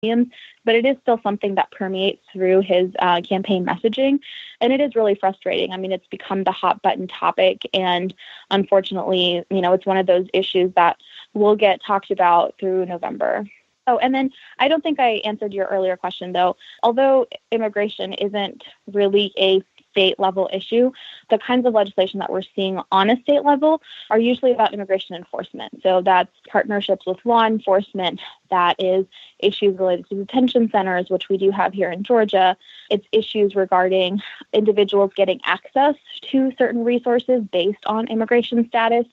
but it is still something that permeates through his campaign messaging. And it is really frustrating. I mean, it's become the hot button topic. And unfortunately, it's one of those issues that will get talked about through November. Oh, and then I don't think I answered your earlier question, though. Although immigration isn't really a state level issue, the kinds of legislation that we're seeing on a state level are usually about immigration enforcement. So that's partnerships with law enforcement. That is issues related to detention centers, which we do have here in Georgia. It's issues regarding individuals getting access to certain resources based on immigration status.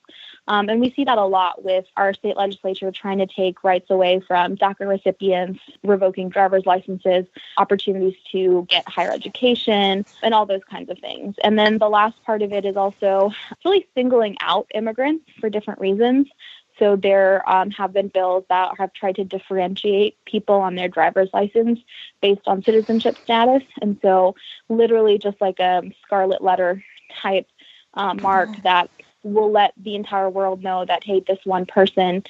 And we see that a lot with our state legislature trying to take rights away from DACA recipients, revoking driver's licenses, opportunities to get higher education, and all those kinds of things. And then the last part of it is also really singling out immigrants for different reasons. So there have been bills that have tried to differentiate people on their driver's license based on citizenship status. And so literally just like a scarlet letter type mark that will let the entire world know that, hey, this one person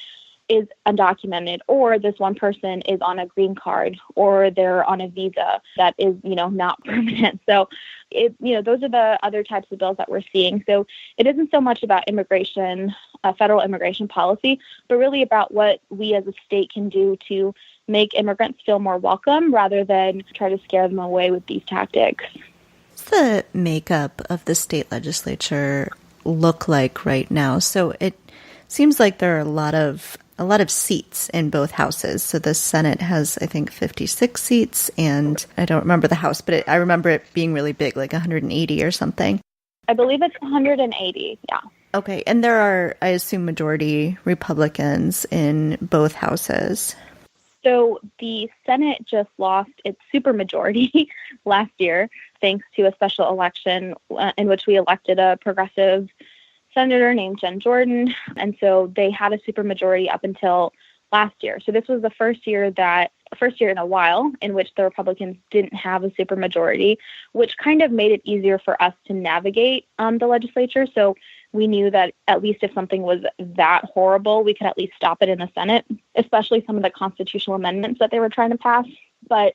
is undocumented, or this one person is on a green card, or they're on a visa that is, not permanent. So those are the other types of bills that we're seeing. So it isn't so much about immigration, federal immigration policy, but really about what we as a state can do to make immigrants feel more welcome rather than try to scare them away with these tactics. What's the makeup of the state legislature look like right now? So it seems like there are a lot of seats in both houses. So the Senate has, I think, 56 seats, and I don't remember the House, but I remember it being really big, like 180 or something. I believe it's 180, yeah. Okay, and there are, I assume, majority Republicans in both houses. So the Senate just lost its supermajority last year, thanks to a special election in which we elected a progressive senator named Jen Jordan. And so they had a supermajority up until last year. So this was the first year in a while in which the Republicans didn't have a supermajority, which kind of made it easier for us to navigate the legislature. So we knew that at least if something was that horrible, we could at least stop it in the Senate, especially some of the constitutional amendments that they were trying to pass. But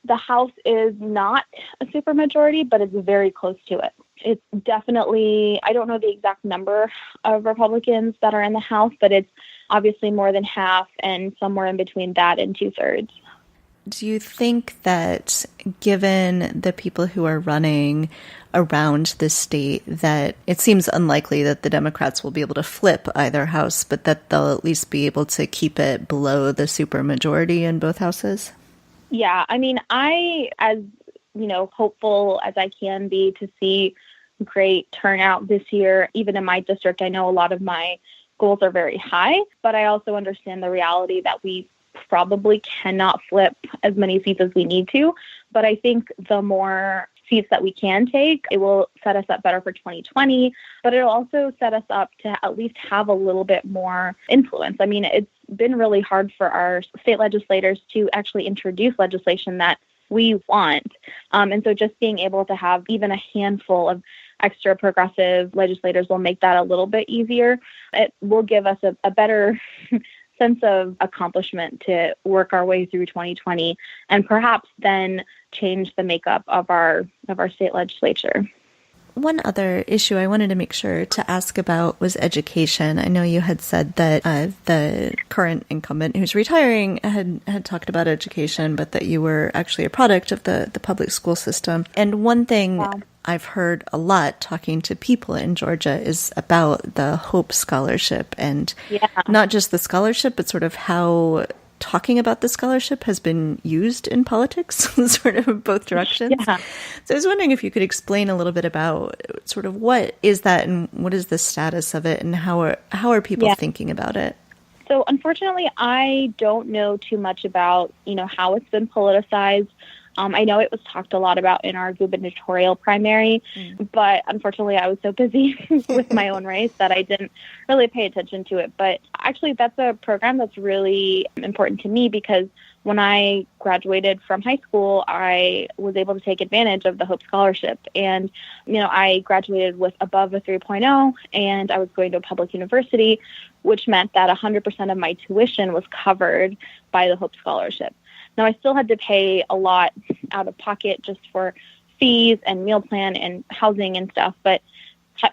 the House is not a supermajority, but it's very close to it. It's definitely, I don't know the exact number of Republicans that are in the House, but it's obviously more than half and somewhere in between that and 2/3. Do you think that given the people who are running around the state, that it seems unlikely that the Democrats will be able to flip either house, but that they'll at least be able to keep it below the supermajority in both houses? Yeah, I mean, I, as hopeful as I can be to see great turnout this year, even in my district, I know a lot of my goals are very high, but I also understand the reality that we probably cannot flip as many seats as we need to. But I think the more seats that we can take, it will set us up better for 2020, but it'll also set us up to at least have a little bit more influence. I mean, it's been really hard for our state legislators to actually introduce legislation that we want. And so just being able to have even a handful of extra progressive legislators will make that a little bit easier. It will give us a better sense of accomplishment to work our way through 2020 and perhaps then change the makeup of our state legislature. One other issue I wanted to make sure to ask about was education. I know you had said that the current incumbent who's retiring had talked about education, but that you were actually a product of the public school system. And one thing I've heard a lot talking to people in Georgia is about the Hope Scholarship, and not just the scholarship, but sort of how talking about the scholarship has been used in politics, sort of both directions. Yeah. So I was wondering if you could explain a little bit about sort of what is that and what is the status of it and how are people thinking about it? So unfortunately, I don't know too much about, how it's been politicized. I know it was talked a lot about in our gubernatorial primary, but unfortunately I was so busy with my own race that I didn't really pay attention to it. But actually that's a program that's really important to me because when I graduated from high school, I was able to take advantage of the Hope Scholarship. And, I graduated with above a 3.0 and I was going to a public university, which meant that 100% of my tuition was covered by the Hope Scholarship. Now, I still had to pay a lot out of pocket just for fees and meal plan and housing and stuff, but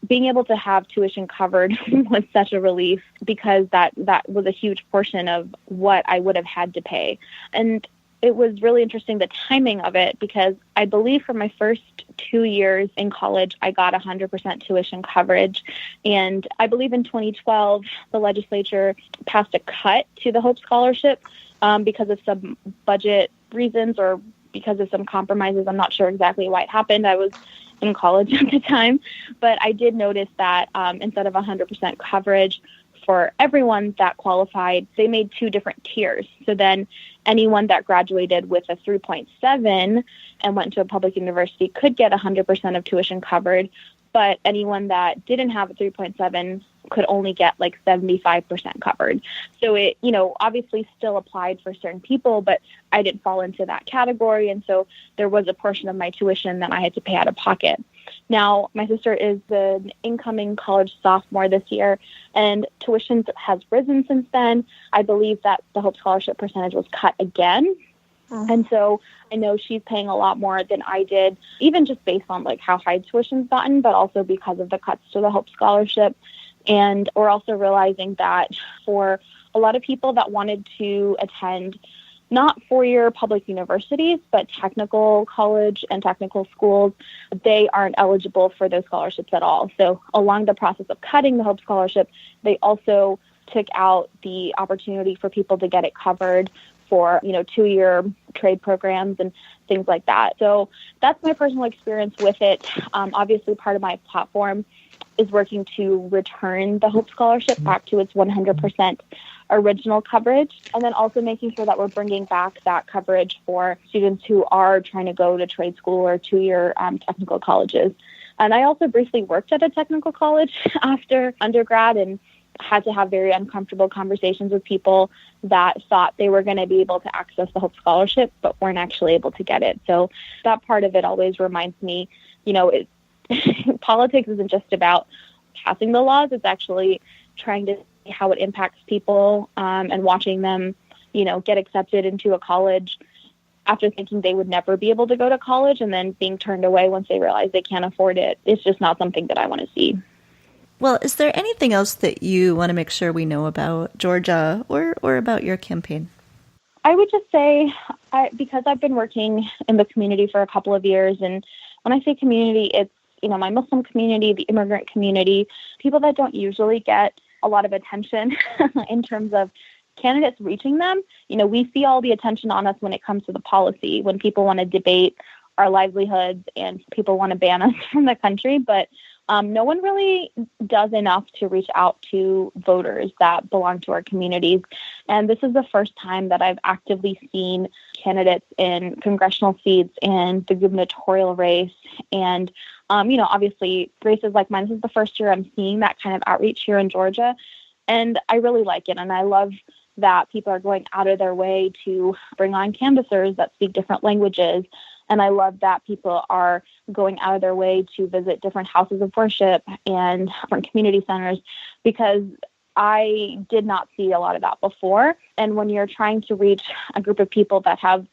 being able to have tuition covered was such a relief, because that was a huge portion of what I would have had to pay. And it was really interesting, the timing of it, because I believe for my first 2 years in college, I got 100% tuition coverage. And I believe in 2012, the legislature passed a cut to the Hope Scholarship because of some budget reasons or because of some compromises. I'm not sure exactly why it happened. I was in college at the time, but I did notice that instead of 100% coverage for everyone that qualified, they made 2 different tiers. So then anyone that graduated with a 3.7 and went to a public university could get 100% of tuition covered, but anyone that didn't have a 3.7 could only get like 75% covered. So it, obviously still applied for certain people, but I didn't fall into that category. And so there was a portion of my tuition that I had to pay out of pocket. Now, my sister is an incoming college sophomore this year, and tuition has risen since then. I believe that the Hope Scholarship percentage was cut again. And so I know she's paying a lot more than I did, even just based on like how high tuition's gotten, but also because of the cuts to the Hope Scholarship. And we're also realizing that for a lot of people that wanted to attend not four-year public universities, but technical college and technical schools, they aren't eligible for those scholarships at all. So along the process of cutting the Hope Scholarship, they also took out the opportunity for people to get it covered for, 2-year trade programs and things like that. So that's my personal experience with it. Obviously, part of my platform is working to return the Hope Scholarship back to its 100% original coverage, and then also making sure that we're bringing back that coverage for students who are trying to go to trade school or 2-year technical colleges. And I also briefly worked at a technical college after undergrad and had to have very uncomfortable conversations with people that thought they were going to be able to access the Hope Scholarship, but weren't actually able to get it. So that part of it always reminds me, politics isn't just about passing the laws. It's actually trying to see how it impacts people and watching them, get accepted into a college after thinking they would never be able to go to college and then being turned away once they realize they can't afford it. It's just not something that I want to see. Well, is there anything else that you want to make sure we know about Georgia or about your campaign? I would just say, because I've been working in the community for a couple of years, and when I say community, it's, my Muslim community, the immigrant community, people that don't usually get a lot of attention in terms of candidates reaching them. We see all the attention on us when it comes to the policy, when people want to debate our livelihoods and people want to ban us from the country. But no one really does enough to reach out to voters that belong to our communities. And this is the first time that I've actively seen candidates in congressional seats and the gubernatorial race. And, obviously races like mine, this is the first year I'm seeing that kind of outreach here in Georgia. And I really like it. And I love that people are going out of their way to bring on canvassers that speak different languages. And I love that people are going out of their way to visit different houses of worship and different community centers, because I did not see a lot of that before. And when you're trying to reach a group of people that have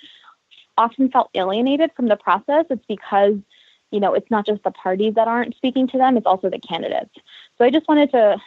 often felt alienated from the process, it's because, it's not just the parties that aren't speaking to them, it's also the candidates. So I just wanted to,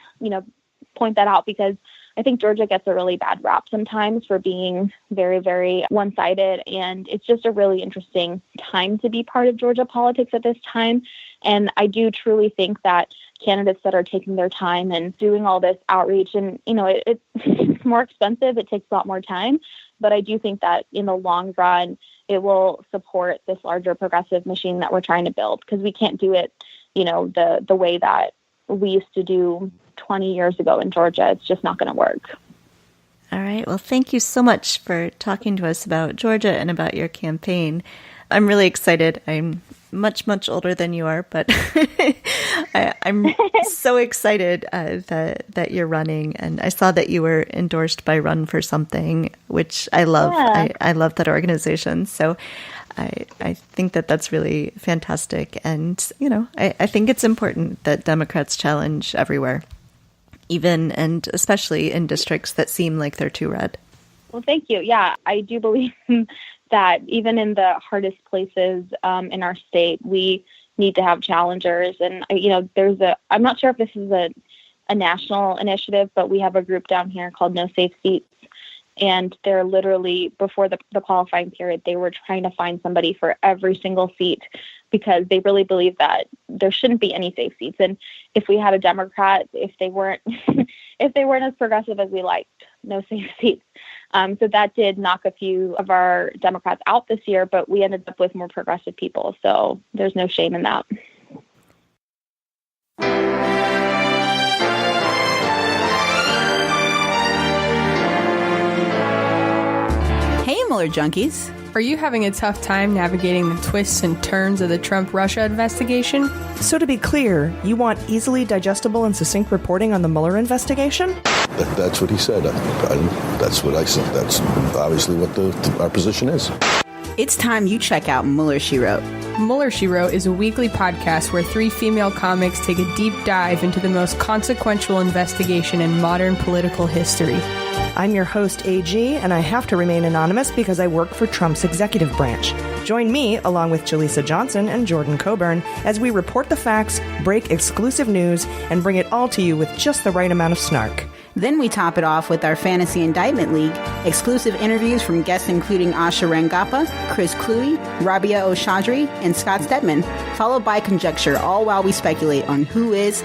point that out, because I think Georgia gets a really bad rap sometimes for being very, very one-sided. And it's just a really interesting time to be part of Georgia politics at this time. And I do truly think that candidates that are taking their time and doing all this outreach, and, it's more expensive, it takes a lot more time. But I do think that in the long run, it will support this larger progressive machine that we're trying to build, because we can't do it, the way that we used to do 20 years ago in Georgia. It's just not going to work. All right. Well, thank you so much for talking to us about Georgia and about your campaign. I'm really excited. I'm much, much older than you are, but I'm so excited that you're running. And I saw that you were endorsed by Run for Something, which I love. Yeah. I love that organization. So I think that that's really fantastic. And, I think it's important that Democrats challenge everywhere, even and especially in districts that seem like they're too red. Well, thank you. Yeah, I do believe that even in the hardest places in our state, we need to have challengers. And, I'm not sure if this is a national initiative, but we have a group down here called No Safe Seats. And they're literally, before the qualifying period, they were trying to find somebody for every single seat because they really believe that there shouldn't be any safe seats. And if we had a Democrat, if they weren't as progressive as we liked, no safe seats. So that did knock a few of our Democrats out this year, but we ended up with more progressive people. So there's no shame in that. Hey, Mueller junkies. Are you having a tough time navigating the twists and turns of the Trump-Russia investigation? So to be clear, you want easily digestible and succinct reporting on the Mueller investigation? That's what he said. That's what I said. That's obviously what our position is. It's time you check out Mueller, She Wrote. Mueller, She Wrote is a weekly podcast where 3 female comics take a deep dive into the most consequential investigation in modern political history. I'm your host, AG, and I have to remain anonymous because I work for Trump's executive branch. Join me, along with Jaleesa Johnson and Jordan Coburn, as we report the facts, break exclusive news, and bring it all to you with just the right amount of snark. Then we top it off with our Fantasy Indictment League, exclusive interviews from guests including Asha Rangappa, Chris Cluey, Rabia Oshadri, and Scott Stedman, followed by conjecture, all while we speculate on who is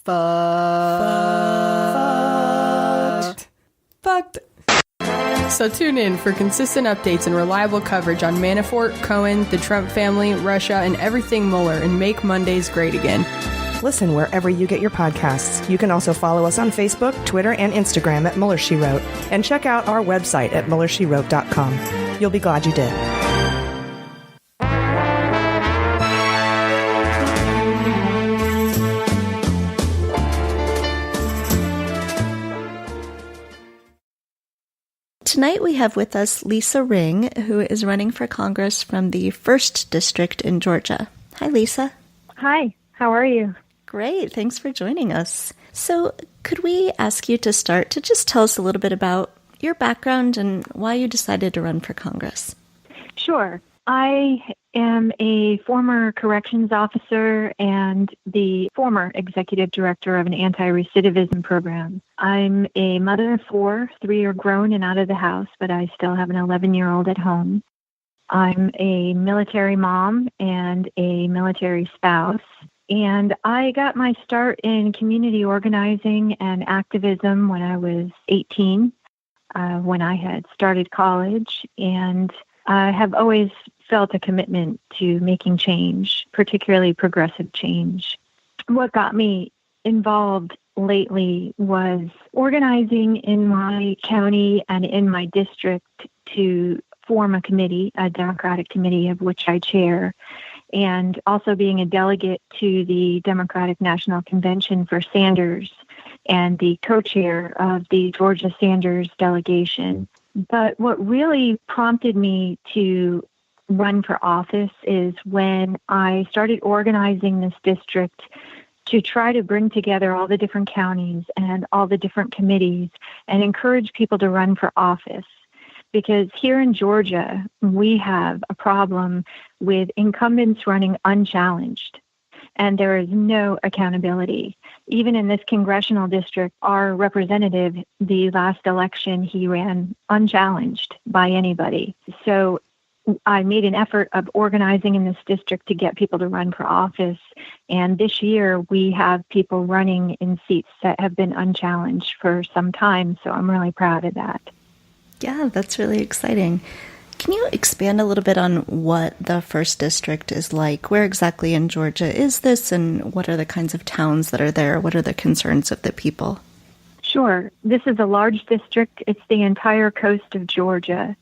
fucked. So tune in for consistent updates and reliable coverage on Manafort, Cohen, the Trump family, Russia, and everything Mueller, and make Mondays great again. Listen wherever you get your podcasts. You can also follow us on Facebook, Twitter, and Instagram at Mueller, She Wrote, and check out our website at MuellerSheWrote.com. You'll be glad you did. Tonight we have with us Lisa Ring, who is running for Congress from the 1st District in Georgia. Hi, Lisa. Hi, how are you? Great, thanks for joining us. So could we ask you to start to just tell us a little bit about your background and why you decided to run for Congress? Sure. I am a former corrections officer and the former executive director of an anti-recidivism program. I'm a mother of 4. 3 are grown and out of the house, but I still have an 11-year-old at home. I'm a military mom and a military spouse. And I got my start in community organizing and activism when I was 18, when I had started college. And I have always felt a commitment to making change, particularly progressive change. What got me involved lately was organizing in my county and in my district to form a committee, a Democratic committee of which I chair, and also being a delegate to the Democratic National Convention for Sanders and the co-chair of the Georgia Sanders delegation. But what really prompted me to run for office is when I started organizing this district to try to bring together all the different counties and all the different committees and encourage people to run for office. Because here in Georgia, we have a problem with incumbents running unchallenged, and there is no accountability. Even in this congressional district, our representative, the last election, he ran unchallenged by anybody. So I made an effort of organizing in this district to get people to run for office. And this year, we have people running in seats that have been unchallenged for some time. So I'm really proud of that. Yeah, that's really exciting. Can you expand a little bit on what the 1st District is like? Where exactly in Georgia is this, and what are the kinds of towns that are there? What are the concerns of the people? Sure. This is a large district. It's the entire coast of Georgia.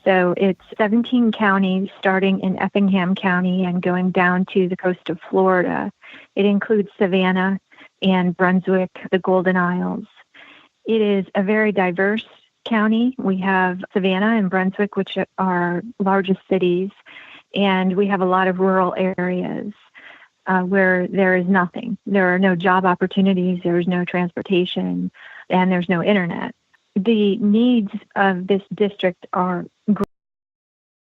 So it's 17 counties, starting in Effingham County and going down to the coast of Florida. It includes Savannah and Brunswick, the Golden Isles. It is a very diverse county. We have Savannah and Brunswick, which are our largest cities, and we have a lot of rural areas where there is nothing. There are no job opportunities, there is no transportation, and there's no internet. The needs of this district are